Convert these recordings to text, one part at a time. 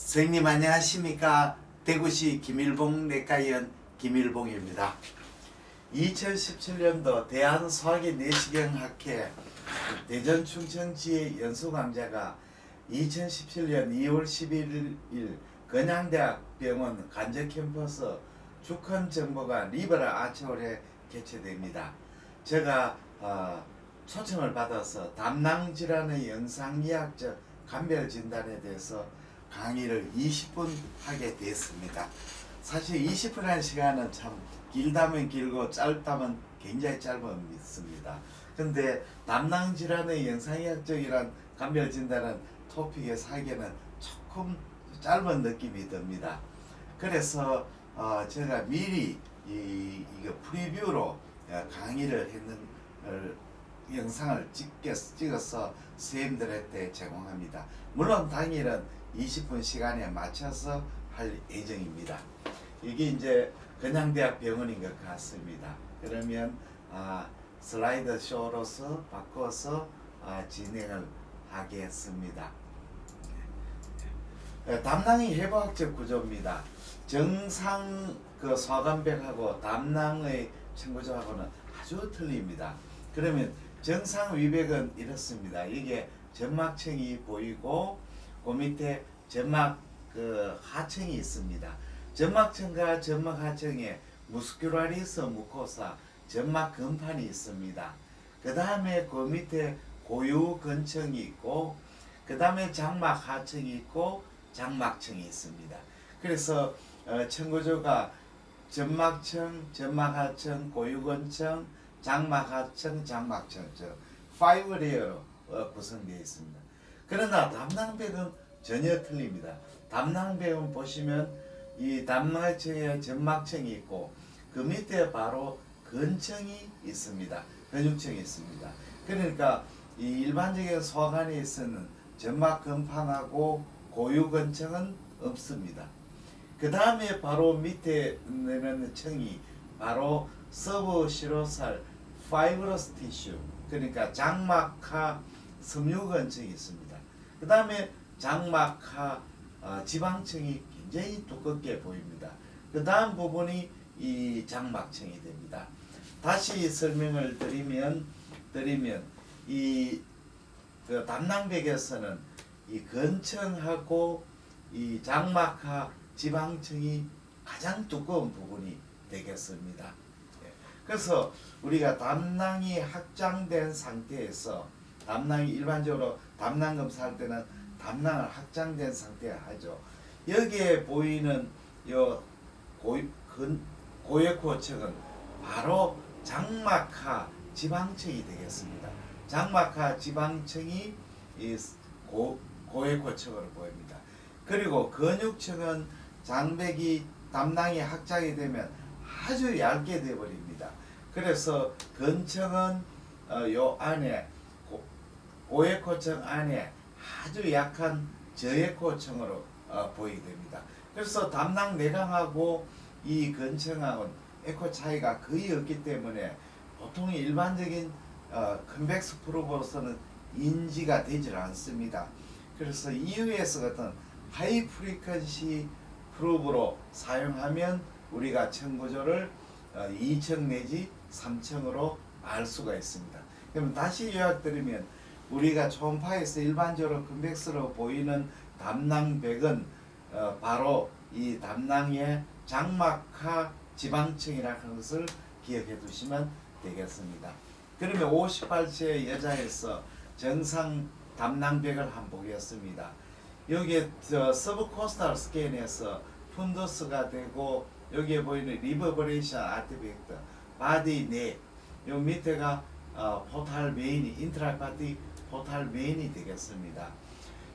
선생님 안녕하십니까. 대구시 김일봉 내과의원 김일봉입니다. 2017년도 대한소화기 내시경학회 대전 충청지회 연수강좌가 2017년 2월 11일 건양대학병원 간접캠퍼스 주컨정보가 리버럴 아치홀에 개최됩니다. 제가 초청을 받아서 담낭질환의 영상의학적 감별 진단에 대해서 강의를 20분 하게 됐습니다. 사실 20분이라는 시간은 참 길다면 길고 짧다면 굉장히 짧습니다. 근데 담낭질환의 영상의학적이란 감별 진단은 토픽에서 하기에는 조금 짧은 느낌이 듭니다. 그래서 제가 미리 이거 프리뷰로 강의를 했는 영상을 찍어서 선생님들한테 제공합니다. 물론 당일은 20분 시간에 맞춰서 할 예정입니다. 이게 이제 건양대학 병원인 것 같습니다. 그러면 슬라이드 쇼로서 바꿔서 진행을 하겠습니다. 담낭의 해부학적 구조입니다. 정상 소관백하고 담낭의 청구조하고는 아주 틀립니다. 그러면 정상 위백은 이렇습니다. 이게 점막층이 보이고 그 밑에 점막 하층이 있습니다. 점막층과 점막 하층에 무스큘라리스 무코사 점막 근판이 있습니다. 그 다음에 그 밑에 고유근층이 있고 그 다음에 장막 하층이 있고 장막층이 있습니다. 그래서 청구조가 점막층, 점막하층, 고유근층, 장막하층, 장막층 5레이어로 구성되어 있습니다. 그러나 담낭백은 전혀 틀립니다. 담낭백은 보시면 이 담낭층에 점막층이 있고 그 밑에 바로 근층이 있습니다. 근육층이 있습니다. 그러니까 이 일반적인 소관에 있어는 점막 근판하고 고유근층은 없습니다. 그 다음에 바로 밑에 내는 층이 바로 서브시로살 파이브러스 티슈, 그러니까 장막하 섬유근층이 있습니다. 그 다음에 장막하 지방층이 굉장히 두껍게 보입니다. 그 다음 부분이 이 장막층이 됩니다. 다시 설명을 드리면 이 담낭백에서는 이 근층하고 이 장막하 지방층이 가장 두꺼운 부분이 되겠습니다. 그래서 우리가 담낭이 확장된 상태에서 담낭이 일반적으로 담낭 검사할 때는 담낭을 확장된 상태에 하죠. 여기에 보이는 요 고액호층은 바로 장막하 지방층이 되겠습니다. 장막하 지방층이 이 고액호층으로 보입니다. 그리고 근육층은 장백이 담낭이 확장이 되면 아주 얇게 되어버립니다. 그래서 근층은 요 안에 고액호층 안에 아주 약한 저액호층으로 보이게 됩니다. 그래서 담낭 내강하고 이 근층하고는 에코 차이가 거의 없기 때문에 보통 일반적인 컨벡스 프로브로서는 인지가 되질 않습니다. 그래서 EUS 같은 하이 프리퀀시 프로브로 사용하면 우리가 청구조를 2층 내지 3층으로 알 수가 있습니다. 그럼 다시 요약드리면 우리가 초음파에서 일반적으로 컨벡스로 보이는 담낭백은 바로 이 담낭의 장막하 지방층이라는 것을 기억해 두시면 되겠습니다. 그러면 58세 여자에서 정상 담낭백을 한번 보겠습니다. 여기에 서브코스탈 스캔에서 푼더스가 되고 여기에 보이는 리버버레이션 아티팩트 바디 내 요 밑에가 포탈 베인이 인트라파틱 포탈 베인이 되겠습니다.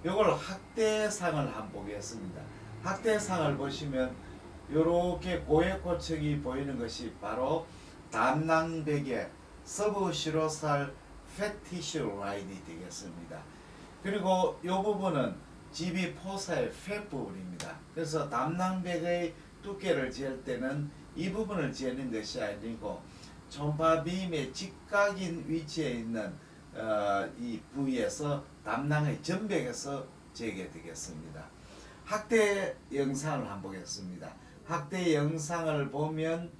요걸 확대상을 한번 보겠습니다. 확대상을 보시면 요렇게 고액호층이 보이는 것이 바로 담낭백의 서브시로살 팻티슈 라인이 되겠습니다. 그리고 요 부분은 GB4사의 팻 부분입니다. 그래서 담낭백의 두께를 재을 때는 이 부분을 재는 것이 아니고 초음파 빔의 직각인 위치에 있는 이 부위에서 담낭의 전백에서 재게 되겠습니다. 학대 영상을 한번 보겠습니다. 학대 영상을 보면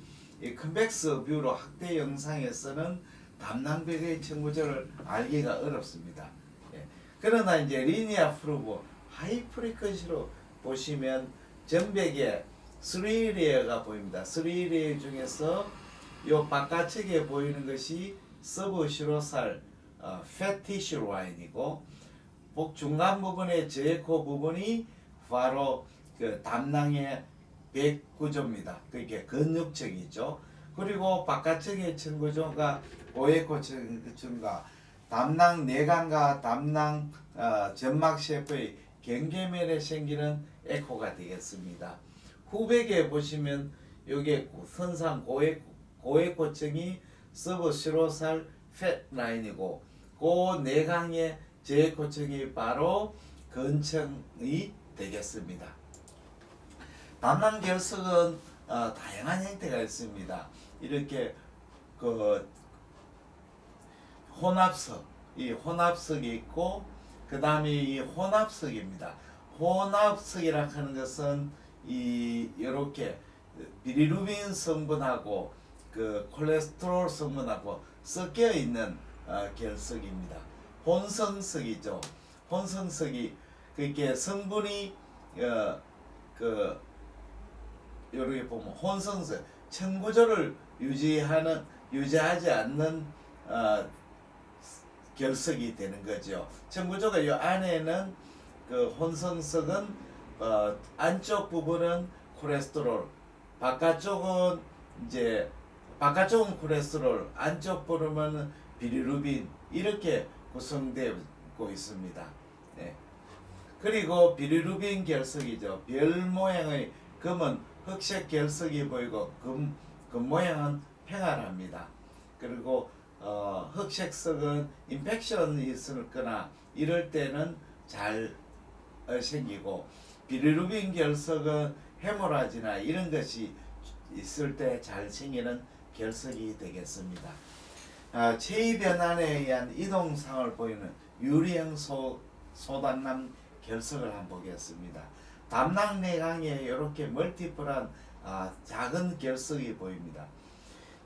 이 컨벡스 뷰로 학대 영상에서는 담낭벽의 청구조를 알기가 어렵습니다. 예. 그러나 이제 리니어 프루브 하이 프리퀀시로 보시면 전벽에 3레이어가 보입니다. 3레이어 중에서 요 바깥쪽에 보이는 것이 서브시로살 패티슈 라인이고 복 중간 부분의 제코 부분이 바로 그 담낭의 백 구조입니다. 그게 근육층이죠. 그리고 바깥쪽의 층구조가 고에코 층과 담낭 내관과 담낭 점막 셰프의 경계면에 생기는 에코가 되겠습니다. 후백에 보시면 여기 선상 고에코층이 서브시로살 팻 라인이고 그 내강의 제코층이 바로 근층이 되겠습니다. 담낭 결석은 다양한 형태가 있습니다. 이렇게 그 혼합석, 이 혼합석이 있고 그 다음에 이 혼합석입니다. 혼합석이라 하는 것은 이 이렇게 비리루빈 성분하고 그 콜레스테롤 성분하고 섞여 있는 결석입니다. 혼성석이죠. 혼성석이 그게 성분이 이렇게 보면 혼성석 청구조를 유지하지 않는 결석이 되는 거죠. 청구조가 이 안에는 그 혼성석은 안쪽 부분은 콜레스테롤, 바깥쪽은 콜레스테롤, 안쪽 부분은 비리루빈 이렇게 구성되고 있습니다. 네. 그리고 비리루빈 결석이죠. 별 모양의 금은 흑색 결석이 보이고 금 모양은 평활합니다. 그리고 흑색석은 인펙션이 있거나 이럴 때는 잘 생기고 비리루빈 결석은 헤모라지나 이런 것이 있을 때 잘 생기는 결석이 되겠습니다. 체위 변환에 의한 이동상을 보이는 유리형 소담낭 결석을 한번 보겠습니다. 담낭 내강에 이렇게 멀티플한 작은 결석이 보입니다.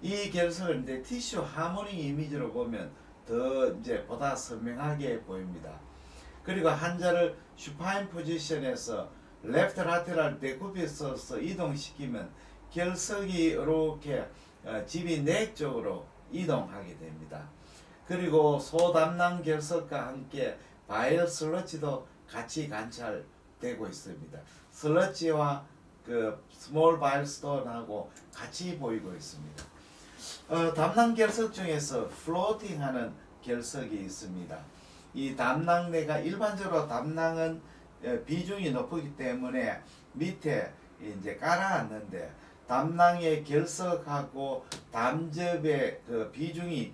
이 결석을 이제 티슈 하모닉 이미지로 보면 더 보다 선명하게 보입니다. 그리고 환자를 슈파인 포지션에서 레프트 라테랄 데쿠비스에서 이동시키면 결석이 이렇게 집이 넥 쪽으로 이동하게 됩니다. 그리고 소담낭 결석과 함께 바이럴 슬러지도 같이 관찰되고 있습니다. 슬러지와 그 스몰 바이럴 스톤하고 같이 보이고 있습니다. 담낭 결석 중에서 플로팅하는 결석이 있습니다. 이 담낭내가 일반적으로 담낭은 비중이 높기 때문에 밑에 이제 깔아앉는데 담낭의 결석하고 담접의 그 비중이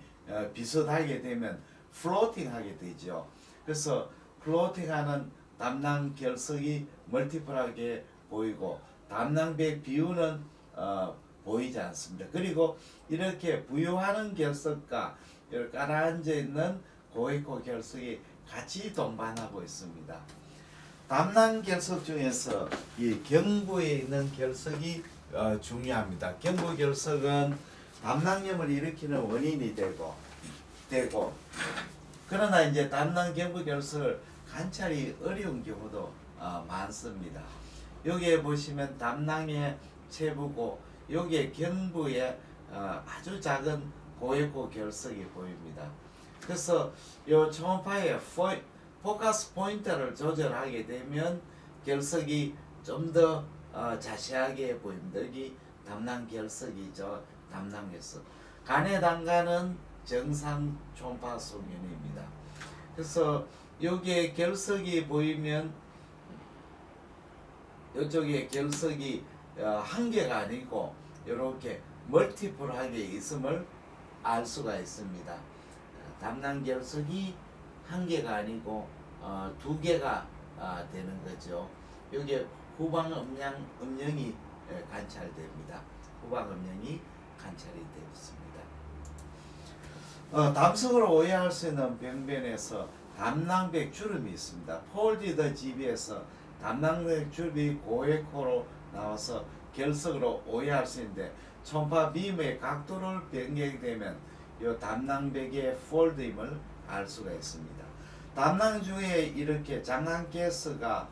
비슷하게 되면 플로팅하게 되죠. 그래서 플로팅하는 담낭 결석이 멀티플하게 보이고 담낭백 비율은 보이지 않습니다. 그리고 이렇게 부유하는 결석과 깔아앉아 있는 고에코 결석이 같이 동반하고 있습니다. 담낭 결석 중에서 이 경부에 있는 결석이 중요합니다. 경부 결석은 담낭염을 일으키는 원인이 되고 그러나 이제 담낭 경부 결석을 관찰이 어려운 경우도 많습니다. 여기에 보시면 담낭의 체부고 여기에 경부에 아주 작은 고에코 결석이 보입니다. 그래서 이 초음파의 포커스 포인트를 조절하게 되면 결석이 좀 더 자세하게 보입니다. 여기 담낭 결석이죠. 담낭 결석. 간의 단가는 정상 초음파 소견입니다. 그래서 여기에 결석이 보이면 이쪽에 결석이 한 개가 아니고 이렇게 멀티플하게 있음을 알 수가 있습니다. 담낭 결석이 한 개가 아니고 두 개가 되는 거죠. 여기 후방 음영이 관찰됩니다. 후방 음영이 관찰이 되었습니다. 담석으로 오해할 수 있는 병변에서 담낭백 주름이 있습니다. 폴디드 GB에서 담낭 줍이 고에코로 나와서 결석으로 오해할 수 있는데 초음파 빔의 각도를 변경되면 이 담낭벽의 폴드임을 알 수가 있습니다. 담낭 주에 이렇게 장난가스가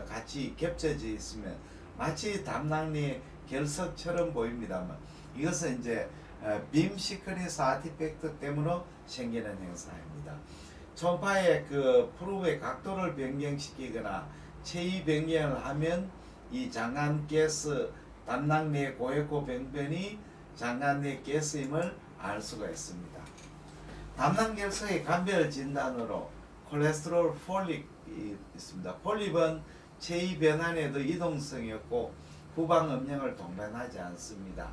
같이 겹쳐져 있으면 마치 담낭리 결석처럼 보입니다만 이것은 이제 빔 시크니스 아티팩트 때문에 생기는 현상입니다. 초음파의 그 프로브의 각도를 변경시키거나 체위 변경을 하면 이 장난가스 담낭 내 고에코 병변이 장난 내 가스임을 알 수가 있습니다. 담낭 결석의 감별 진단으로 콜레스테롤 폴립이 있습니다. 폴립은 체위 변환에도 이동성이 없고 후방 음영을 동반하지 않습니다.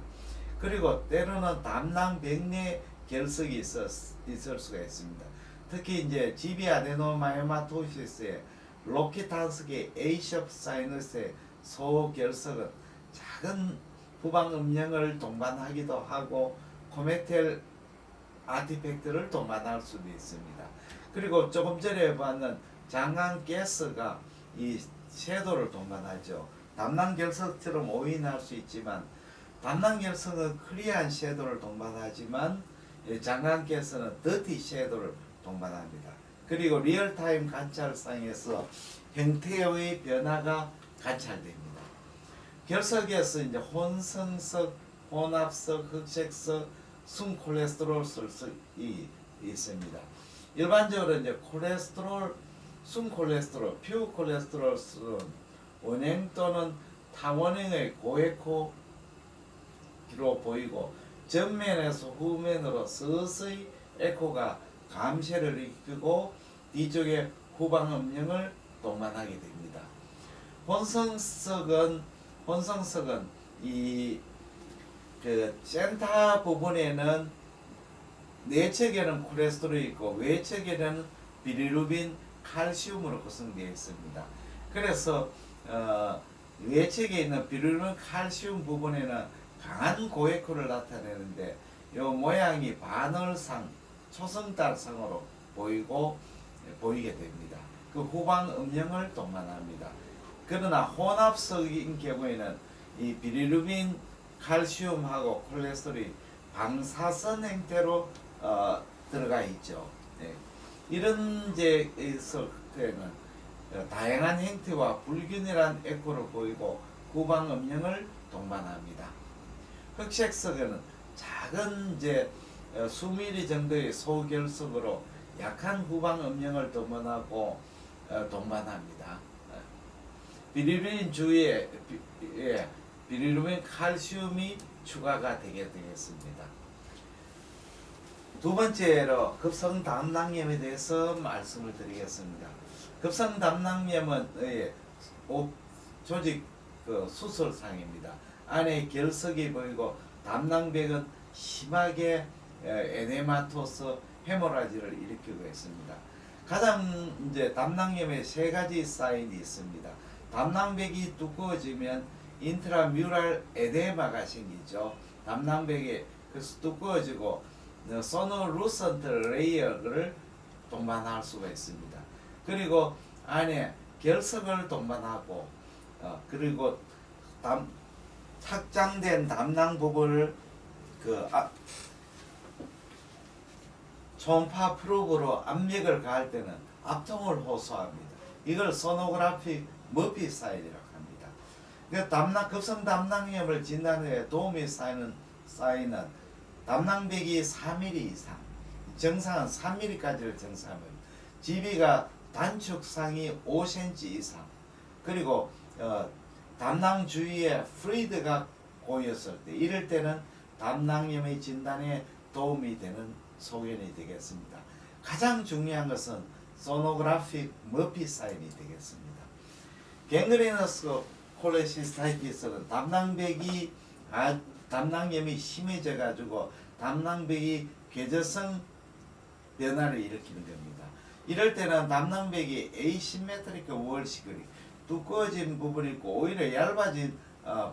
그리고 때로는 담낭 백내 결석이 있을 수가 있습니다. 특히 이제 GB 아데노마이오마토시스의 로키탄스계 A샵 사이너스의 소결석은 작은 후방 음영을 동반하기도 하고 코메텔 아티팩트를 동반할 수도 있습니다. 그리고 조금 전에 봤는 장강가스가 이 섀도를 동반하죠. 담낭결석처럼 오인할 수 있지만 담낭결석은 클리어한 섀도를 동반하지만 장강가스는 더티 섀도를 동반합니다. 그리고 리얼타임 관찰상에서 형태의 변화가 관찰됩니다. 결석에서 이제 혼성석, 혼합석, 흑색석, 순콜레스테롤이 있습니다. 일반적으로 이제 콜레스테롤, 순콜레스테롤, 퓨콜레스테롤은 원형 또는 타원형의 고에코로 보이고 전면에서 후면으로 서서히 에코가 감쇄를 일으키고 뒤쪽에 후방 음영을 동반하게 됩니다. 혼성석은 이 그 센터 부분에는 내측에는 콜레스테롤이 있고 외측에는 비리루빈, 칼슘으로 구성되어 있습니다. 그래서 외측에 있는 비리루빈, 칼슘 부분에는 강한 고에코를 나타내는데 이 모양이 바늘상, 초승달상으로 보이게 됩니다. 그 후방 음영을 동반합니다. 그러나 혼합석인 경우에는 이 비리루빈, 칼슘하고 콜레스테롤이 방사선 형태로 들어가 있죠. 네. 이런 이제 석에는 다양한 형태와 불균일한 에코를 보이고 후방 음영을 동반합니다. 흑색석에는 작은 이제 수미리 정도의 소결석으로 약한 후방 음영을 동반합니다. 비리루빈 주위에 비리루빈 칼슘이 추가가 되게 되겠습니다. 두 번째로 급성 담낭염에 대해서 말씀을 드리겠습니다. 급성 담낭염은 조직 수술상입니다. 안에 결석이 보이고 담낭벽은 심하게 에데마토스 헤모라지를 일으키고 있습니다. 가장 이제 담낭염에 세 가지 사인이 있습니다. 담낭벽이 두꺼워지면 인트라뮤랄 에데마가 생기죠. 담낭벽이 두꺼워지고 소노루선트 레이어를 동반할 수가 있습니다. 그리고 안에 결석을 동반하고 그리고 확장된 담낭 부분을 초음파 프로브로 압력을 가할 때는 압통을 호소합니다. 이걸 소노그래픽 머피 사인이라고 합니다. 급성 담낭염을 진단에 도움이 쌓이는 담낭벽이 4mm 이상, 정상은 3mm까지를 정상합니다. GB가 단축상이 5cm 이상, 그리고 담낭 주위에 프루이드가 고였을 때, 이럴 때는 담낭염의 진단에 도움이 되는 소견이 되겠습니다. 가장 중요한 것은 소노그래픽 머피 사인이 되겠습니다. 갱그레너스 콜레시스타이티스는 담낭염이 심해져 가지고 담낭벽이 궤저성 변화를 일으키는 겁니다. 이럴 때는 담낭벽이 에이시메트릭 월시그리 두꺼워진 부분이 있고 오히려 얇아진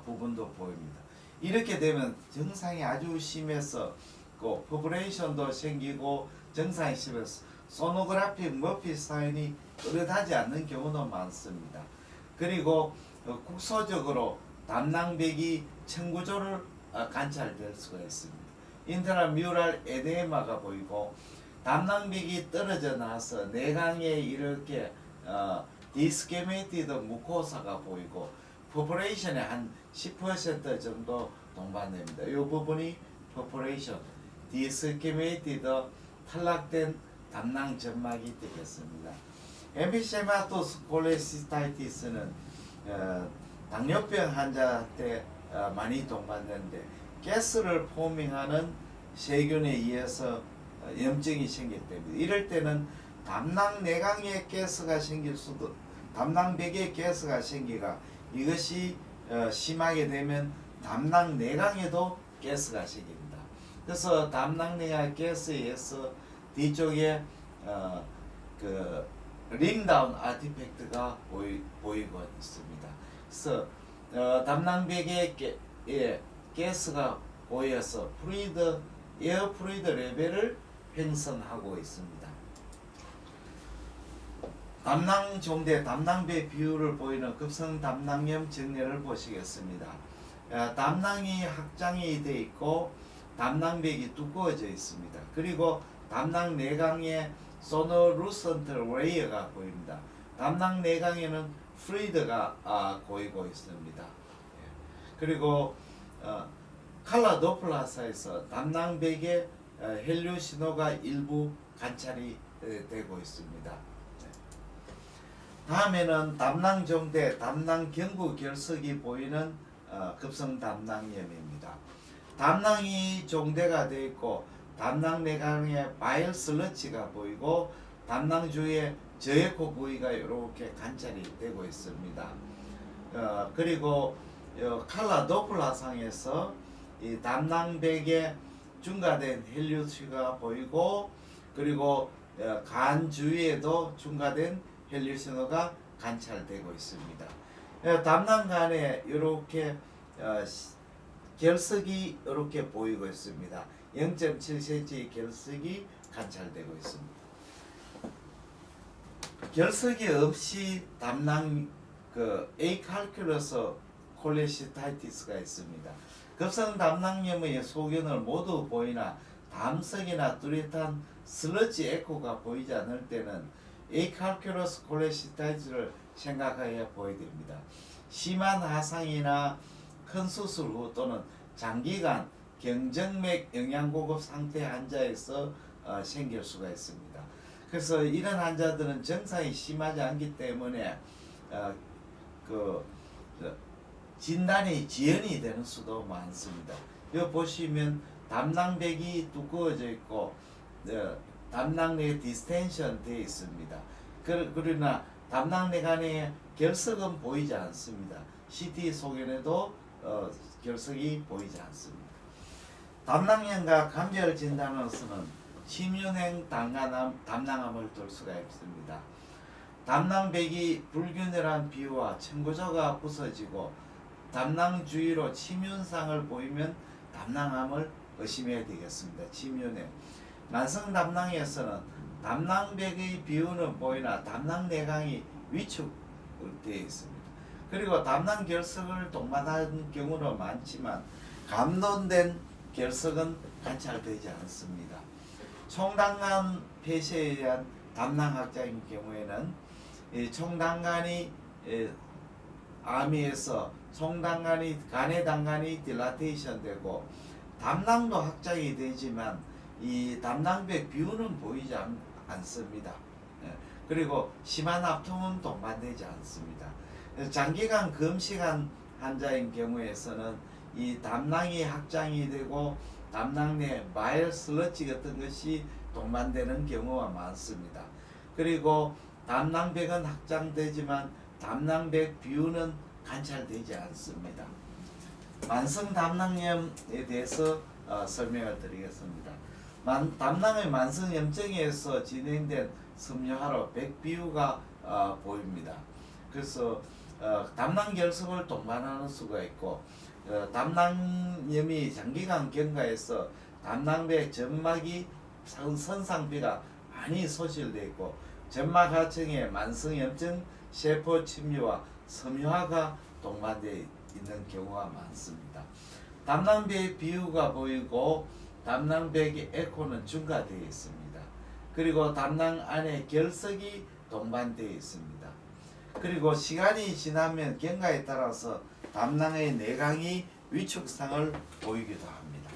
부분도 보입니다. 이렇게 되면 증상이 아주 심해서 퍼브레이션도 생기고 증상이 심해서 소노그래픽 머피 사인이 뚜렷하지 않는 경우도 많습니다. 그리고 국소적으로 담낭백이 청구조를 관찰될 수가 있습니다. 인트라뮤랄 에데마가 보이고 담낭백이 떨어져 나서 내강에 이렇게 디스케메티드 무코사가 보이고 퍼포레이션의 한 10% 정도 동반됩니다. 이 부분이 퍼포레이션, 디스케메티드 탈락된 담낭 점막이 되겠습니다. 엠피세마토스 콜레시스타이티스는 당뇨병 환자한테 많이 동반되는데 가스를 포밍하는 세균에 의해서 염증이 생기기 때문에 이럴 때는 담낭 내강에 가스가 생길 수도 담낭백에 가스가 생기가 이것이 심하게 되면 담낭 내강에도 가스가 생깁니다. 그래서 담낭 내강 가스에 의해서 뒤쪽에 그 링다운 아티팩트가 보이고 있습니다. 그래서 담낭백에 가스가 보여서 에어 프루이드 레벨을 횡선하고 있습니다. 담낭 종대 담낭배 비율을 보이는 급성 담낭염 정례를 보시겠습니다. 담낭이 확장이 되어 있고 담낭백이 두꺼워져 있습니다. 그리고 담낭 내강에 소노루선트 레이어가 보입니다. 담낭 내강에는 플루이드가 고이고 있습니다. 그리고 칼라 도플라사에서 담낭백의 헬류 신호가 일부 관찰이 되고 있습니다. 다음에는 담낭 종대, 담낭 경부 결석이 보이는 급성 담낭염입니다. 담낭이 종대가 되어 있고 담낭 내강에 바일 슬러치가 보이고 담낭 주위에 저에코 부위가 이렇게 관찰이 되고 있습니다. 그리고 칼라 도플라상에서 이 담낭백에 중과된 헬리우스가 보이고 그리고 간 주위에도 중과된 헬리우 신호가 관찰되고 있습니다. 담낭간에 이렇게 결석이 이렇게 보이고 있습니다. 0.7cm 결석이 관찰되고 있습니다. 결석이 없이 담낭 에이칼큘러스 콜레시타이티스가 있습니다. 급성 담낭염의 소견을 모두 보이나 담석이나 뚜렷한 슬러지 에코가 보이지 않을 때는 에이칼큘러스 콜레시타이티스를 생각하여 보여야 됩니다. 심한 화상이나 큰 수술 후 또는 장기간 경정맥 영양고급 상태 환자에서 생길 수가 있습니다. 그래서 이런 환자들은 증상이 심하지 않기 때문에 진단이 지연이 되는 수도 많습니다. 여기 보시면 담낭백이 두꺼워져 있고 담낭내 디스텐션 되어 있습니다. 그러나 담낭내간에 결석은 보이지 않습니다. CT 소견에도 결석이 보이지 않습니다. 담낭염과 감별 진단으로서는 침윤행 담낭암을 둘 수가 있습니다. 담낭백이 불균열한 비유와 청구조가 부서지고 담낭 주위로 침윤상을 보이면 담낭암을 의심해야 되겠습니다. 침윤행. 만성 담낭에서는 담낭백의 비유는 보이나 담낭 내강이 위축되어 있습니다. 그리고 담낭 결석을 동반하는 경우는 많지만 감돈된 결석은 관찰되지 않습니다. 총당간 폐쇄에 의한 담낭 확장인 경우에는 총당간이 암에서 간의 당간이 딜라테이션 되고 담낭도 확장이 되지만 이 담낭백 비율은 보이지 않습니다. 그리고 심한 압통은 동반되지 않습니다. 장기간 금식한 환자인 경우에서는 이 담낭이 확장이 되고 담낭 내 바일 슬러치 같은 것이 동반되는 경우가 많습니다. 그리고 담낭백은 확장되지만 담낭백 비율은 관찰되지 않습니다. 만성 담낭염에 대해서 설명을 드리겠습니다. 담낭의 만성 염증에서 진행된 섬유화로 백비유가 보입니다. 그래서 담낭 결석을 동반하는 수가 있고 담낭염이 장기간 경과해서 담낭배 점막이 선상비가 많이 소실되어 있고 점막 하층에 만성염증 세포 침유와 섬유화가 동반되어 있는 경우가 많습니다. 담낭백의 비유가 보이고 담낭백의 에코는 중과되어 있습니다. 그리고 담낭 안에 결석이 동반되어 있습니다. 그리고 시간이 지나면 경과에 따라서 담낭의 내강이 위축상을 보이기도 합니다.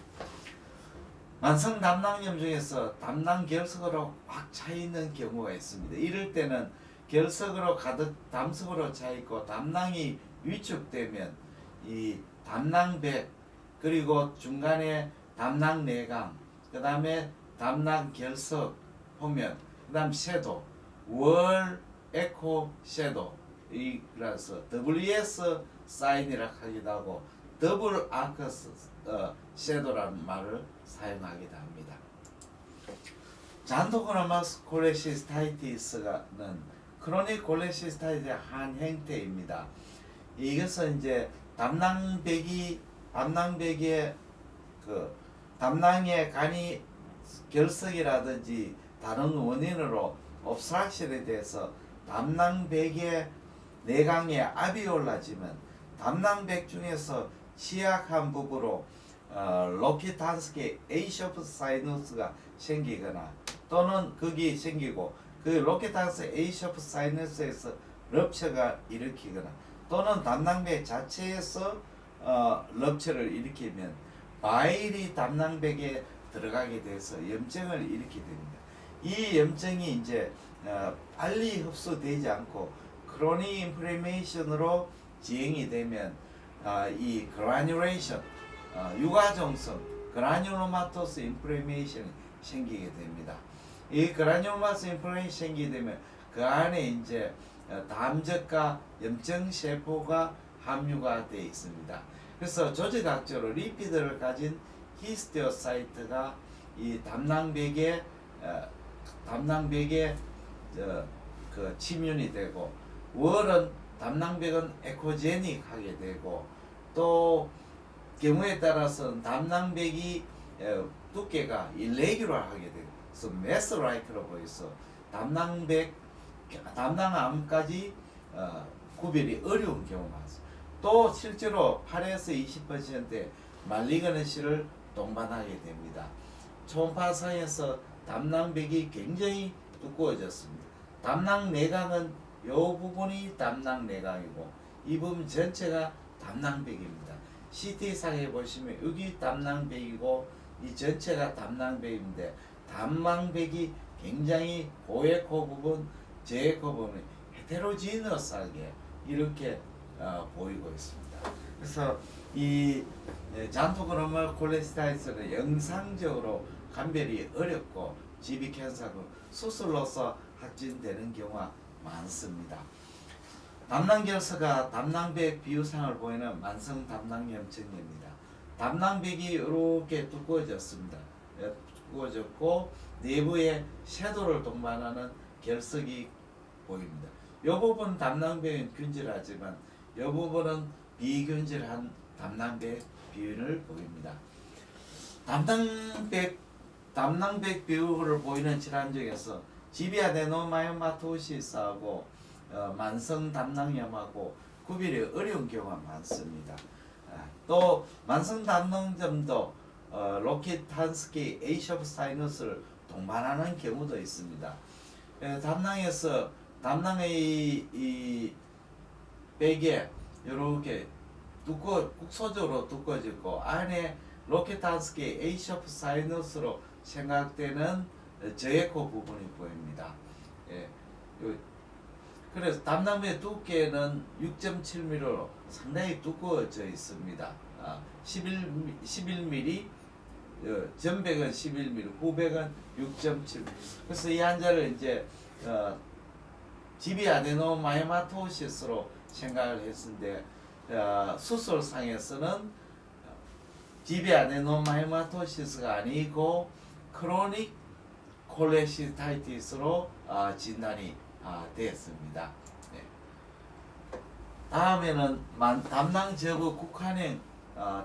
만성 담낭염 중에서 담낭 결석으로 확 차 있는 경우가 있습니다. 이럴 때는 결석으로 가득 담석으로 차 있고 담낭이 위축되면 이 담낭백 그리고 중간에 담낭 내강 그 다음에 담낭 결석 보면 그 다음 섀도우 월 에코 섀도우 이라서 WS 사인이라 하기도 하고 더블 아크스 섀도우라는 말을 사용하기도 합니다. 잔토그라마스 콜레시스타이티스는 크로닉 콜레시스타이티스의 한 형태입니다. 이것은 이제 담낭백의 그 담낭의 간이 결석이라든지 다른 원인으로 옵스트럭션에 대해서 담낭백의 내강에 압이 올라지면 담낭백 중에서 취약한 부분으로 로키탄스키 에이셔프 사이너스가 생기거나 또는 그게 생기고 그 로키탄스 에이셔프 사이너스에서 럽처가 일으키거나 또는 담낭백 자체에서 럽처를 일으키면 바일이 담낭백에 들어가게 돼서 염증을 일으키게 됩니다. 이 염증이 이제 빨리 흡수되지 않고 크로닉 인플레이메이션으로 진행이 되면 이 그라뉴레이션 유가종성 그라뉴로마토스 인플레이메이션이 생기게 됩니다. 이 그라뉴로마토스 인플레이션이 생기게 되면 그 안에 이제 담적과 염증 세포가 함유가 되어 있습니다. 그래서 조직학적으로 리피드를 가진 히스테오사이트가 이 담낭백에 그 침윤이 되고 월은 담낭백은 에코제닉하게 되고 또 경우에 따라서는 담낭백이 두께가 일레귤러하게 되고 그래서 메스라이크로 보여서 담낭암까지 구별이 어려운 경우가 많습니다. 또 실제로 8에서 20% 말리그넌시를 동반하게 됩니다. 초음파상에서 담낭백이 굉장히 두꺼워졌습니다. 담낭 내강은 이 부분이 담낭 내강이고 이 부분 전체가 담낭백입니다. CT상에 보시면 여기 담낭백이고 이 전체가 담낭백인데 담낭백이 굉장히 고에코 부분, 저에코 부분이 헤테로지너스하게 이렇게 보이고 있습니다. 그래서 이 잔토그로멀 콜레스테롤은 영상적으로 감별이 어렵고 GB 캔서로 수술로서 확진되는 경우가 많습니다. 담낭결석과 담낭백 비유상을 보이는 만성 담낭염증입니다. 담낭백이 이렇게 두꺼워졌습니다. 두꺼워졌고 내부에 섀도우를 동반하는 결석이 보입니다. 이 부분 담낭백은 균질하지만 이 부분은 비균질한 담낭백 비율을 보입니다. 담낭백 비율을 보이는 질환 중에서 지비아데노마이오마토시스하고 만성 담낭염하고 구별이 어려운 경우가 많습니다. 또 만성 담낭염도 로키탄스키 에이셔프 사이너스를 동반하는 경우도 있습니다. 담낭에서 담낭의 이 백에 이렇게 국소적으로 두꺼워지고 안에 로키탄스키 에이셔프 사이너스로 생각되는 저에코 부분이 보입니다. 그래서 담낭의 두께는 6.7mm로 상당히 두꺼워져 있습니다. 11mm, 전백은 11mm, 후백은 6.7mm. 그래서 이 환자를 이제 지비아데노마이오마토시스로 생각을 했는데 수술상에서는 지비아데노마이오마토시스가 아니고 크로닉 콜레시스타이티스로 진단이 되었습니다. 네. 다음에는 담낭 저부 국한형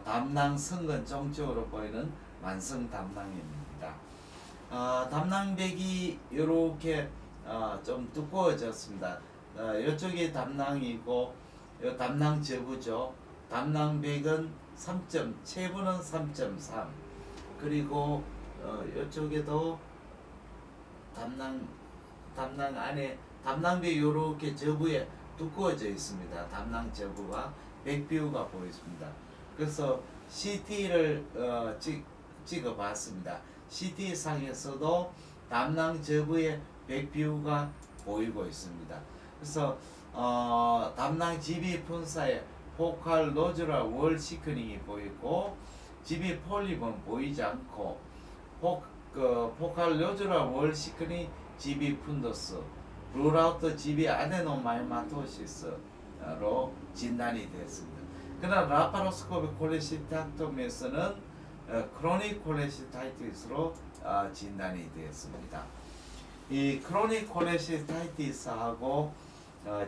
담낭 성근 종적으로 보이는 만성 담낭염입니다. 담낭백이 이렇게 좀 두꺼워졌습니다. 이쪽이 담낭이고 요 담낭 저부죠. 담낭백은 3점, 체부는 3.3. 그리고 이쪽에도 담낭 안에 담낭백 요렇게 저부에 두꺼워져 있습니다. 담낭 저부가 백뷰가 보였습니다. 그래서 CT를 찍어 봤습니다. CT 상에서도 담낭 저부에 백뷰가 보이고 있습니다. 그래서 담낭 GB 분사에 포칼 노즈라 월 시크닝이 보이고 GB 폴립은 보이지 않고 포칼 노즈라 월 시크닝 GB 푼더스 룰아웃 GB 아데노마이마토시스로 진단이 됐습니다. 그러나 라파로스코피 콜레시스타톰에서는 크로닉 콜레시스타이티스로 진단이 되었습니다. 이 크로닉 콜레시스타이티스하고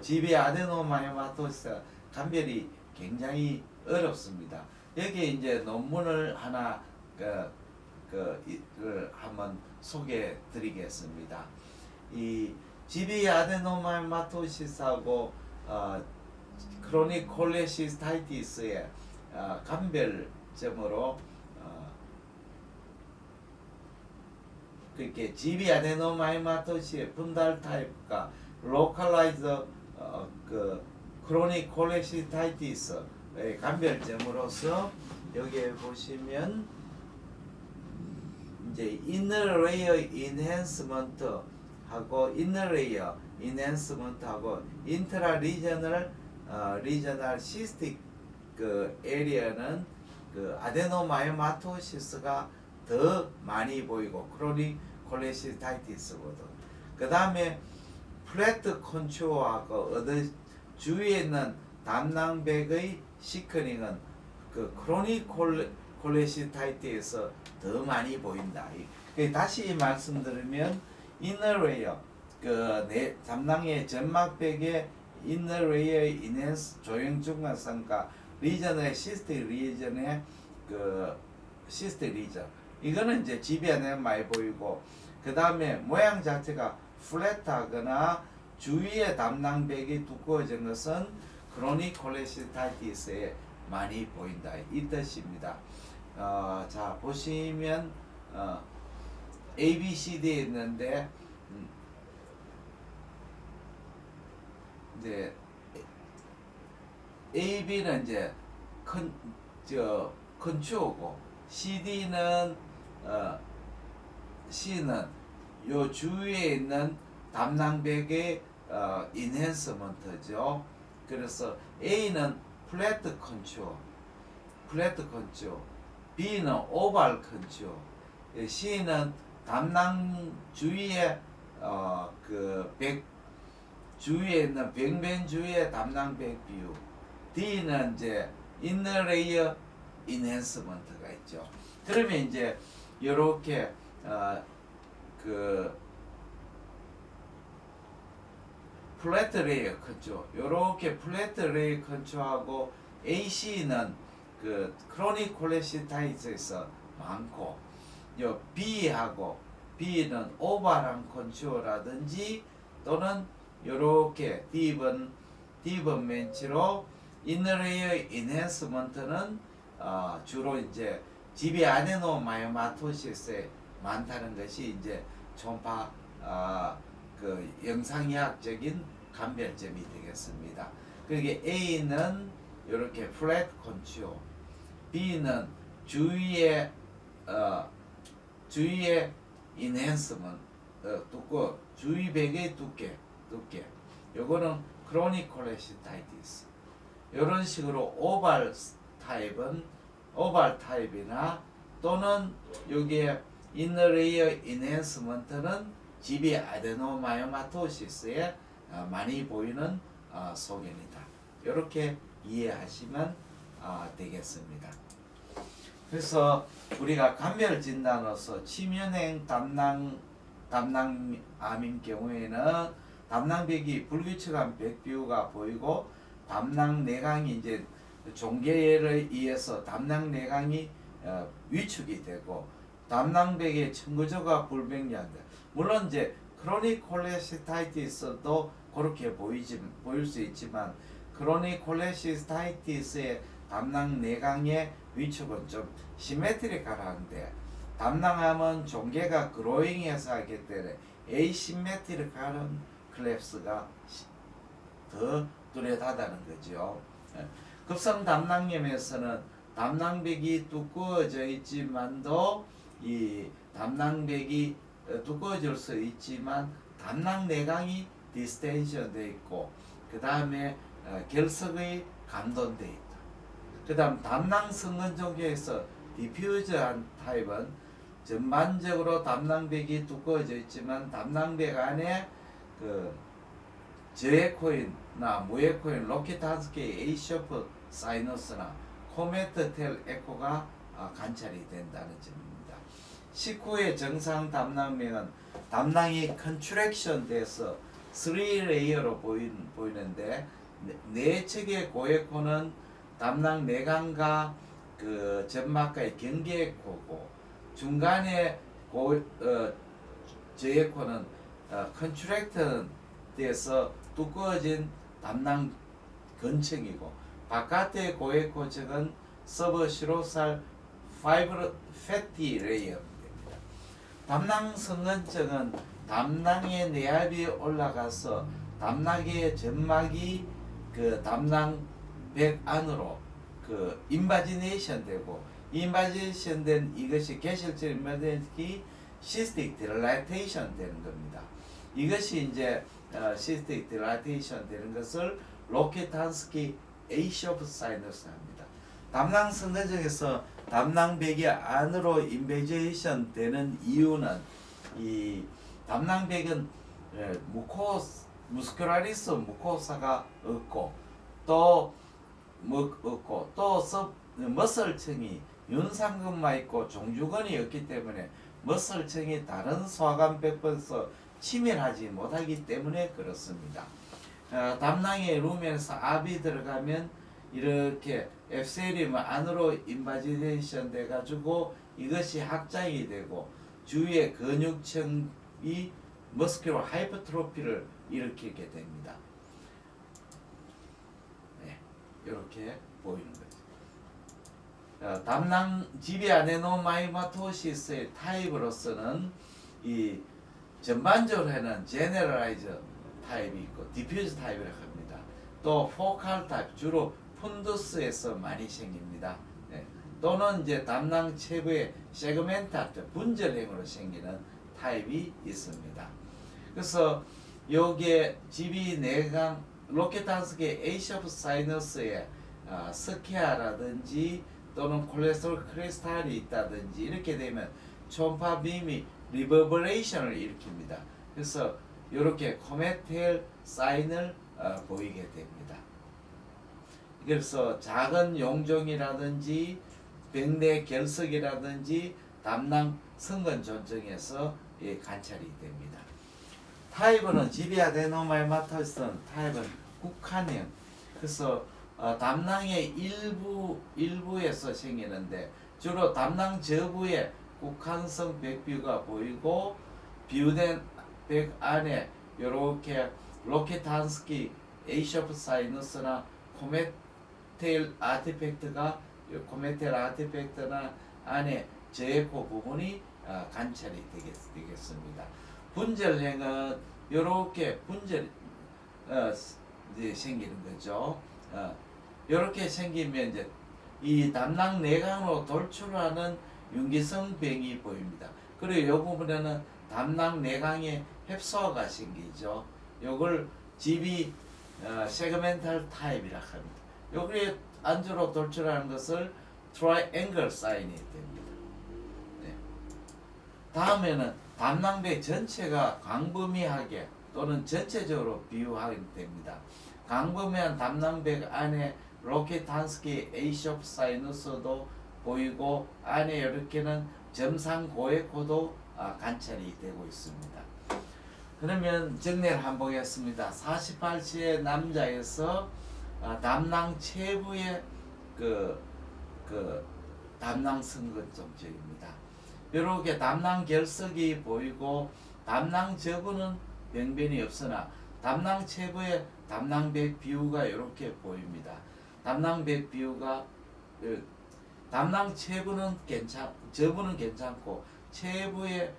GB 아데노마이마토시스 감별이 굉장히 어렵습니다. 여기에 이제 논문을 하나 한번 소개해 드리겠습니다. 이 GB 아데노마이마토시스하고 크로닉 콜레시스타이티스의 감별점으로 그렇게 GB 아데노마이마토시스의 분달 타입과 로컬라이즈 크로닉 콜레시스타이티스의 감별점으로서 여기에 보시면 이제 이너 레이어 인핸스먼트 하고 이너 레이어 인핸스먼트 하고 인트라 리저널 시스틱 에리어는 아데노마이마토시스가 더 많이 보이고 크로닉 콜레시스타이티스거든. 그 다음에 플랫 컨트롤하고 주위에 있는 담낭백의 시크닝은 크로닉 콜레시스타이티스에서 더 많이 보인다. 다시 말씀드리면 이너레이어 담낭의 점막백의 이너레이어 인핸스 조형 중간성과 리전의 시스틱 리전의 시스틱 리전 이거는 이제 GB 안에 많이 보이고 그 다음에 모양 자체가 플랫하거나 주위의 담낭백이 두꺼워진 것은 크로닉 콜레시스타이티스에 많이 보인다 이 뜻입니다. 자 보시면 A, B, C, D 있는데 이제 A, B는 이제 컨트롤고 CD는 C는 요 주위에 있는 담낭백의 인핸스먼트죠. 그래서 A는 플랫 컨트롤, B는 오발 컨트롤, C는 담낭 주위에 주위에 있는 병변 주위에 담낭백 비율, D는 이제 인너 레이어 인핸스먼트가 있죠. 그러면 이제 이렇게 플랫 레이어 컨트롤, 요렇게 플랫 레이어 컨트롤하고 AC는 크로닉 콜레시스타이티스에서 많고, 요 B하고 B는 오발한 컨트롤라든지 또는 요렇게 D번 멘치로 이너레이어 인핸스먼트는 주로 이제 GB 아데노마이마토시스에 많다는 것이 이제 초음파 영상의학적인 감별점이 되겠습니다. 그게 A는 이렇게 플랫 컨트롤, B는 주위에 인핸스먼트 두꺼 주위 백의 두께 요거는 크로닉 콜레시스타이티스. 이런 식으로 오발 타입이나 또는 여기에 이너레이어 인핸스먼트는 GB 아데노마이오마토시스에 많이 보이는 소견이다. 이렇게 이해하시면 되겠습니다. 그래서 우리가 감별 진단으로서 치면행 담낭암인 경우에는 담낭백이 불규칙한 백뷰가 보이고 담낭 내강이 이제 종괴에 의해서 담낭 내강이 위축이 되고 담낭백의 청구조가 불백리한다. 물론 이제 크로닉 콜레시스타이티스도 그렇게 보일 수 있지만 크로닉 콜레시스타이티스의 담낭 내강의 위축은 좀 시메트리컬한데 담낭암은 종괴가 그로잉해서 하기 때문에 에이시메트리컬한 클랩스가 더 뚜렷하다는 거죠. 급성 담낭염에서는 담낭벽이 두꺼워져 있지만도 이 담낭벽이 두꺼워질 수 있지만 담낭 내강이 디스텐션 돼 있고 그 다음에 결석의 감돈돼 있다. 그 다음 담낭 성근 종괴에서 디퓨저한 타입은 전반적으로 담낭벽이 두꺼워져 있지만 담낭벽 안에 그 저에코인나 무에코인 로키탄스키 에이셔프 사이너스나 코메트 텔 에코가 관찰이 된다는 점입니다. 식후의 정상 담낭맥은 담낭이 컨트랙션 돼서 3레이어로 보이는데 내측의 고에코는 담낭 내강과 그 점막과의 경계코고 중간에 저에코는 컨트랙트 돼서 두꺼워진 담낭 근층이고 바깥의 고에코 측은 서브시로살 파이브러 패티 레이어입니다. 담낭 성근증은 담낭의 내압이 올라가서 담낭의 점막이 그 담낭벽 안으로 그 인바지네이션 되고 인바지네이션 된 이것이 개실적 인바지네이션이 시스틱 딜라테이션 되는 겁니다. 이것이 이제 시스틱 딜라테이션 되는 것을 로케탄스키 에이셔프 사이너스 합니다. 담낭 성근증에서 담낭벽이 안으로 인베이제이션 되는 이유는 이 담낭벽은 무스큘라리스 무코사가 없고 또 머슬층이 윤상근만 있고 종주근이 없기 때문에 머슬층이 다른 소화관벽에서 침입하지 못하기 때문에 그렇습니다. 담낭의 루멘에서 압이 들어가면 이렇게 앱셀이 안으로 인바지네이션 돼가지고 이것이 확장이 되고 주위의 근육층이 머스큘러 하이퍼트로피를 일으키게 됩니다. 네, 이렇게 보이는 거죠. 담낭 지비아데노마이마토시스의 타입으로서는 이 전반적으로는 제네럴라이즈 타입이 있고 디퓨즈 타입이라고 합니다. 또 포칼 타입 주로 푼두스에서 많이 생깁니다. 네. 또는 이제 담낭 체부의 세그멘탈 분절형으로 생기는 타입이 있습니다. 그래서 여기에 지비 내강 로케탄스키 에이셔프 사이너스에 스케아라든지 또는 콜레스테롤 크리스탈이 있다든지 이렇게 되면 초음파 빔이 리버버레이션을 일으킵니다. 그래서 이렇게 코메텔 사인을 보이게 됩니다. 그래서 작은 용종이라든지 병내 결석이라든지 담낭 성근 존중에서 관찰이 됩니다. 타입은 지비아데노마이마토시스 타입은 국한형. 그래서 담낭의 일부에서 생기는데 주로 담낭 저부에 국한성 백뷰가 보이고 비우된 백 안에 이렇게 로케탄스키 에이셔프 사이너스나 코메텔 아티팩트나 안에 저에코 부분이 관찰이 되겠습니다. 분절행은 이렇게 분절 이제 생기는 거죠. 이렇게 생기면 이제 이 담낭 내강으로 돌출하는 윤기성 병이 보입니다. 그리고 이 부분에는 담낭 내강의 햅소가 생기죠. 이걸 GB 세그멘탈 타입이라 합니다. 여기에 안주로 돌출하는 것을 트라이앵글 사인이 됩니다. 네. 다음에는 담낭벽 전체가 광범위하게 또는 전체적으로 비유하게 됩니다. 광범위한 담낭벽 안에 로케탄스키 에이셔프 사이너스도 보이고 안에 이렇게는 점상 고에코도 관찰이 되고 있습니다. 그러면 정리를 한번 보겠습니다. 48세의 남자에서 담낭 체부의 담낭 성근증입니다. 이렇게 담낭 결석이 보이고 담낭 저부는 병변이 없으나 담낭 체부의 담낭백 비율가 이렇게 보입니다. 담낭백 비율가 담낭 체부는 저부는 괜찮고 체부의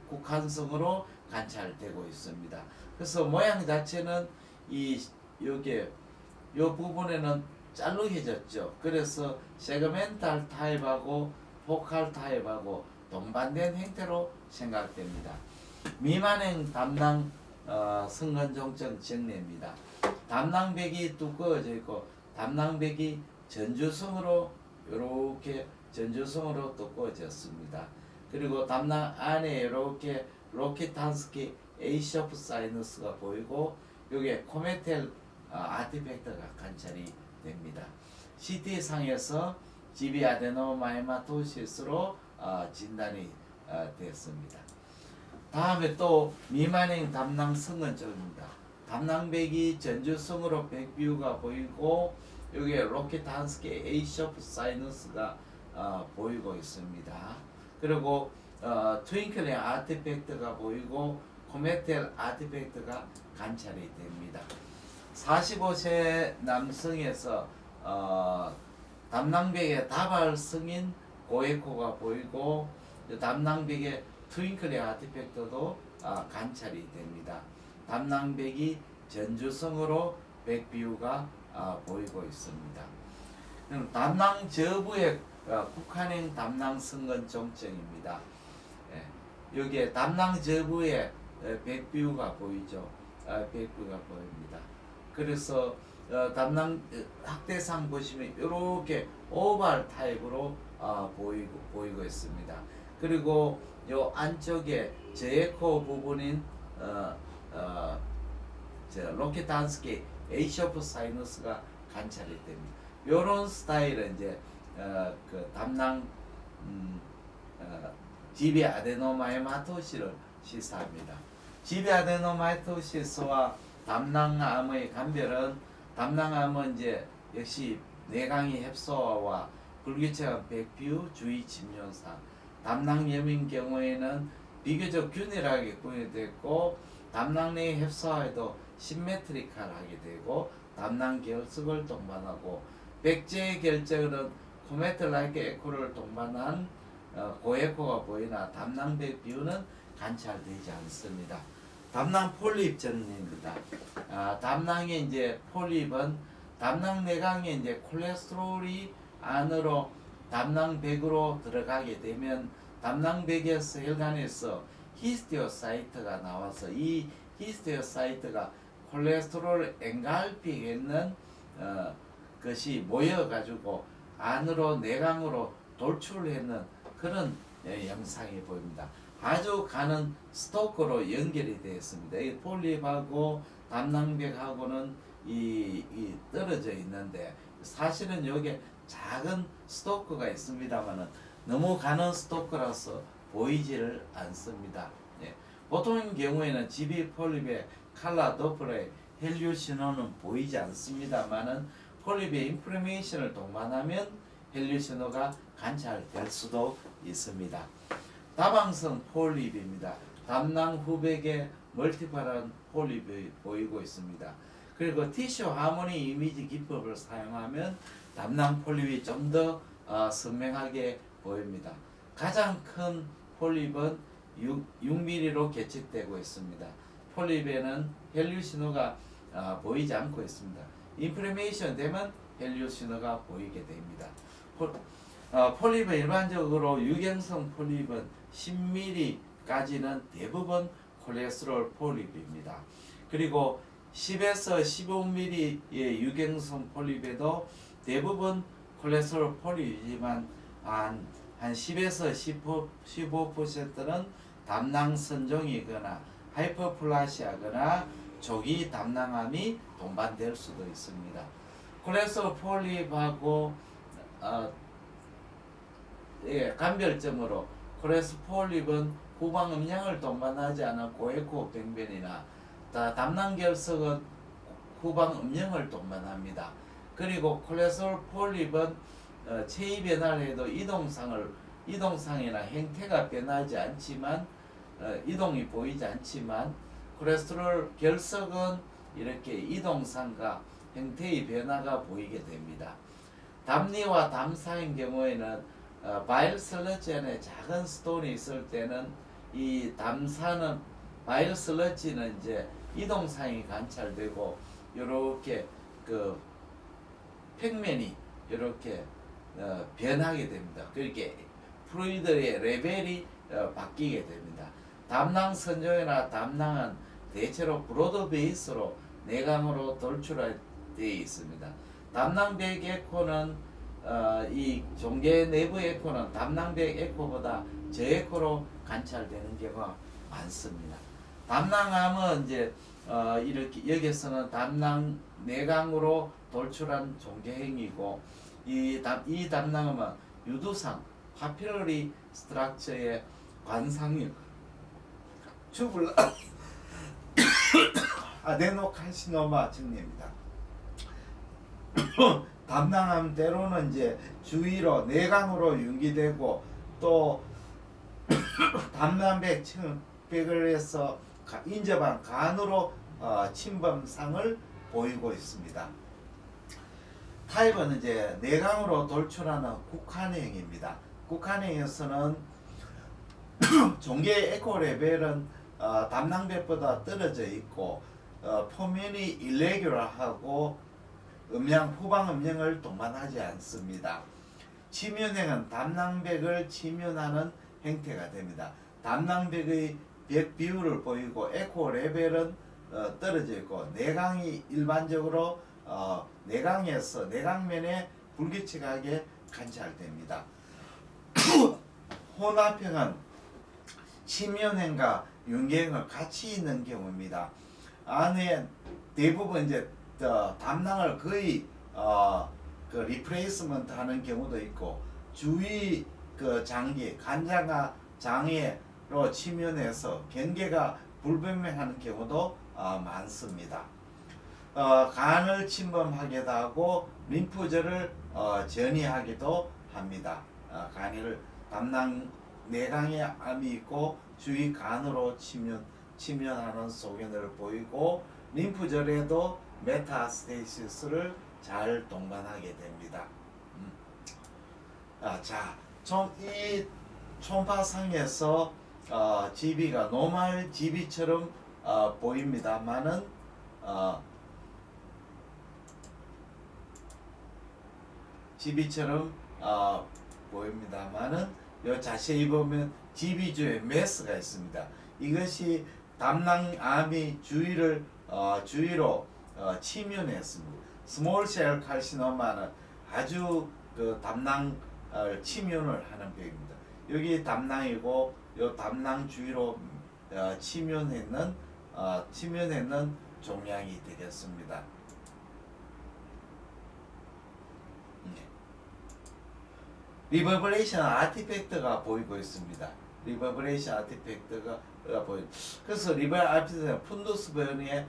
국한성으로 관찰되고 있습니다. 그래서 모양 자체는 요게 요 부분에는 짤룩해졌죠. 그래서 세그멘탈 타입하고 포칼 타입하고 동반된 형태로 생각됩니다. 미만행 담낭 성근종증 정례입니다. 담낭백이 두꺼워져 있고 담낭백이 전주성으로 이렇게 전주성으로 두꺼워졌습니다. 그리고 담낭 안에 이렇게 로키탄스키 A셔프 사이너스가 보이고 여기에 코메텔 아티팩트가 관찰이 됩니다. CT 상에서 GB 아데노마이마토시스로 진단이 됐습니다. 다음에 또 미만행 담낭 성근종입니다. 담낭백이 전주성으로 백뷰가 보이고 여기에 로키탄스키 A셔프 사이너스가 보이고 있습니다. 그리고 트윙클링 아티팩트가 보이고 코메텔 아티팩트가 관찰이 됩니다. 45세 남성에서 담낭백의 다발성인 고에코가 보이고 담낭백의 트윙클링 아티팩트도 관찰이 됩니다. 담낭백이 전주성으로 백비유가 보이고 있습니다. 담낭 저부의 국한행 담낭 성근종증입니다. 여기에 담낭 저부에 백비유가 보이죠. 백비유가 보입니다. 그래서 담낭 학대상 보시면 이렇게 오발 타입으로 보이고 있습니다. 그리고 요 안쪽에 제코 부분인 로키탄스키 A셔프 사이너스가 관찰이 됩니다. 요런 스타일은 이제 그 담낭 GB 아데노마이마토시스를 시사합니다. GB 아데노마이토시스와 담낭암의 감별은 담낭암은 이제 역시 내강의 heb소와 불규칙한 백뷰 주의 침뇨사, 담낭염인 경우에는 비교적 균일하게 구현됐고 담낭 내 heb소에도 심메트리컬하게 되고 담낭 결석을 동반하고 백제 결정은 코메텔 라이크 에코를 동반한 고에코가 보이나 담낭백 비율은 관찰되지 않습니다. 담낭 폴립 전입니다. 담낭의 이제 폴립은 담낭 내강에 이제 콜레스테롤이 안으로 담낭백으로 들어가게 되면 담낭백에서 혈관에서 히스테오사이트가 나와서 이 히스테오사이트가 콜레스테롤 엔갈피했는 것이 모여가지고 안으로 내강으로 돌출했는 그런 영상이 보입니다. 아주 가는 스토크로 연결이 되어 있습니다. 이 폴립하고 담낭백하고는 이 떨어져 있는데 사실은 여기에 작은 스토크가 있습니다만은 너무 가는 스토크라서 보이지를 않습니다. 보통의 경우에는 GB 폴립의 칼라 도플러의 헬류 신호는 보이지 않습니다만은 폴립의 인플레메이션을 동반하면 헬류 신호가 관찰될 수도 있습니다. 다방성 폴립입니다. 담낭 후백에 멀티플한 폴립이 보이고 있습니다. 그리고 티슈 하모니 이미지 기법을 사용하면 담낭 폴립이 좀 더 선명하게 보입니다. 가장 큰 폴립은 6mm로 계측되고 있습니다. 폴립에는 헬류 신호가 보이지 않고 있습니다. 인플레메이션 되면 헬류 신호가 보이게 됩니다. 폴립은 일반적으로 유경성 폴립은 10mm까지는 대부분 콜레스테롤 폴립입니다. 그리고 10에서 15mm의 유경성 폴립에도 대부분 콜레스테롤 폴립이지만 한 10에서 15%는 담낭 선종이거나 하이퍼플라시아거나 조기 담낭암이 동반될 수도 있습니다. 콜레스테롤 폴립하고 감별점으로 콜레스테롤 폴립은 후방 음량을 동반하지 않은 고에코 병변이나 담낭 결석은 후방 음량을 동반합니다. 그리고 콜레스테롤 폴립은 체위 변화를 해도 이동상이나 형태가 변하지 않지만 이동이 보이지 않지만 콜레스테롤 결석은 이렇게 이동상과 형태의 변화가 보이게 됩니다. 담니와 담사인 경우에는 바일 슬러지 안에 작은 스톤이 있을 때는 이 담사는 바일 슬러지는 이제 이동상이 관찰되고 이렇게 그 평면이 이렇게 변하게 됩니다. 그렇게 플루이드의 레벨이 바뀌게 됩니다. 담낭 선종이나 담낭은 대체로 브로드 베이스로 내강으로 돌출되어 있습니다. 담낭벽 에코는 이 종괴 내부 에코는 담낭벽 에코보다 저에코로 관찰되는 경우가 많습니다. 담낭암은 이제 이렇게 여기서는 담낭 내강으로 돌출한 종괴행위고 이 담낭암은 유두상 파피러리 스트럭처의 관상류 튜블러 아데노카시노마 증례입니다. 담낭암 때로는 이제 주위로 내강으로 융기되고 또 담낭벽 층벽을 해서 인접한 간으로 침범상을 보이고 있습니다. 타입은 이제 내강으로 돌출하는 국한행입니다. 국한행에서는 종괴 에코 레벨은 담낭벽보다 떨어져 있고 표면이 일레귤러하고 후방 음영을 동반하지 않습니다. 치면행은 담낭벽을 치면하는 형태가 됩니다. 담낭벽의 벽 비율을 보이고 에코 레벨은 떨어져 있고 내강이 일반적으로 내강에서 내강면에 불규칙하게 관찰됩니다. 혼합형은 치면행과 윤계행을 같이 있는 경우입니다. 안에 대부분 이제 담낭을 거의 그 리플레이스먼트 하는 경우도 있고 주위 그 장기 간장과 장애로 치면해서 경계가 불분명한 경우도 많습니다. 간을 침범하기도 하고 림프절을 전이하기도 합니다. 간을 담낭 내강에 암이 있고 주위 간으로 침면하는 소견을 보이고 림프절에도 메타스테이시스를 잘 동반하게 됩니다. 자, 이 초음파상에서 GB가 노멀 GB처럼 보입니다만은 GB처럼 보입니다만은 요 자세히 보면 GB주에 메스가 있습니다. 이것이 담낭암이 주위로 침면했습니다. 스몰셀 칼시노마는 아주 그 담낭을 침면을 하는 병입니다. 여기 담낭이고 요 담낭 주위로 침면했는 종양이 되겠습니다. 리버브레이션 아티팩트가 보이고 있습니다. 리버브레이션 아티팩트가 그래서 리버브레이션 푼두스 변이의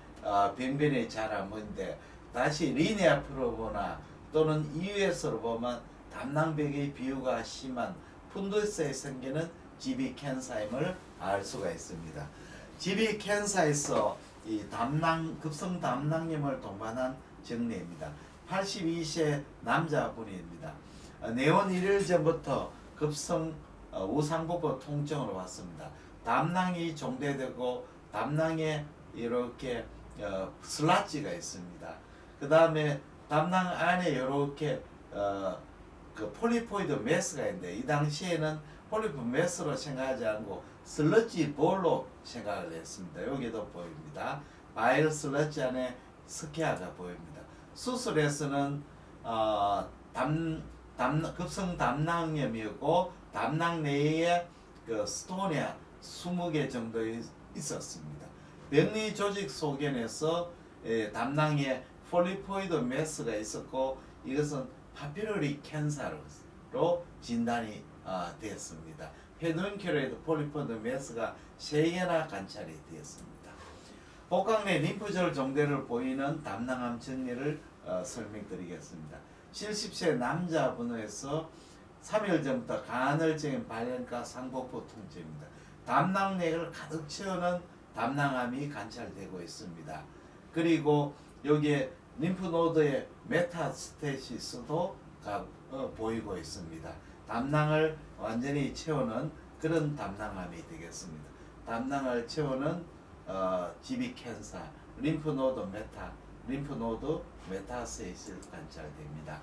변변이 잘 안 보이는데 다시 리니아 프로보나 또는 이유에서로 보면 담낭벽의 비유가 심한 푼두스에 생기는 GB 캔사임을 알 수가 있습니다. GB 캔사에서 이 급성 담낭염을 동반한 정례입니다. 82세 남자분입니다. 내원 1일 전부터 급성 우상복부 통증으로 왔습니다. 담낭이 종대되고 담낭에 이렇게 슬라지가 있습니다. 그 다음에 담낭 안에 이렇게 그 폴리포이드 메스가 있는데 이 당시에는 폴리포이드 메스로 생각하지 않고 슬러지 볼로 생각을 했습니다. 여기도 보입니다. 바이러스 슬러지 안에 스케아가 보입니다. 수술에서는 급성 담낭염이었고 담낭 내에 그 스톤이 20개 정도 있었습니다. 병리 조직 소견에서 담낭에 폴리포이드 메스가 있었고 이것은 파피러리 캔서로 진단이 되었습니다. 페둔큐레이드 폴리포이드 메스가 3개나 관찰이 되었습니다. 복강 내 림프절 종대를 보이는 담낭암 정리를 설명드리겠습니다. 70세 남자분에서 3일 전부터 간헐적인 발현과 상복부 통증입니다. 담낭 내를 가득 채우는 담낭암이 관찰되고 있습니다. 그리고 여기에 림프노드의 메타스테시스도 보이고 있습니다. 담낭을 완전히 채우는 그런 담낭암이 되겠습니다. 담낭을 채우는 GB 캔서, 림프노드 메타스테시스 관찰됩니다.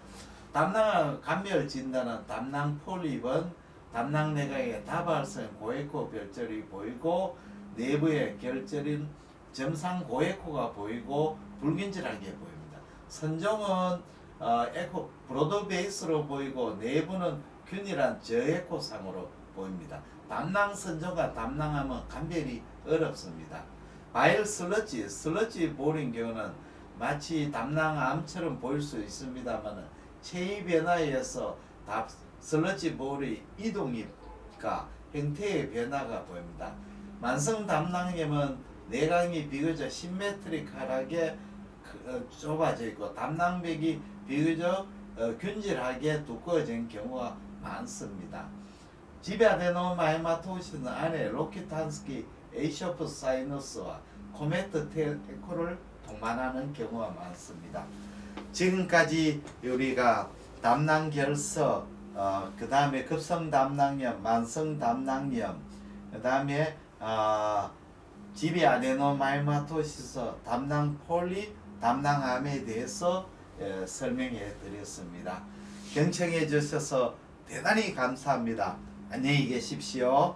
담낭 감별 진단은 담낭 폴립은 담낭 내각에 다발성 고에코 별절이 보이고 내부에 결절인 점상 고에코가 보이고 불균질하게 보입니다. 선종은 에코 브로드 베이스로 보이고 내부는 균일한 저에코상으로 보입니다. 담낭 선종과 담낭암은 감별이 어렵습니다. 바이럴 슬러지 볼인 경우는 마치 담낭암처럼 보일 수 있습니다만 체위 변화에 의해서 슬러지 볼의 이동과 형태의 변화가 보입니다. 만성 담낭염은 내강이 비교적 시메트릭하게 좁아져 있고 담낭벽이 비교적 균질하게 두꺼워진 경우가 많습니다. 지베아데노마헤마토시스는 안에 로키탄스키 에이쇼프 사이너스와 코메트 테코를 동반하는 경우가 많습니다. 지금까지 우리가 담낭 결석, 그 다음에 급성 담낭염, 만성 담낭염, 그 다음에 지비아데노마이마토시스, 담낭 폴립, 담낭암에 대해서 설명해 드렸습니다. 경청해 주셔서 대단히 감사합니다. 안녕히 계십시오.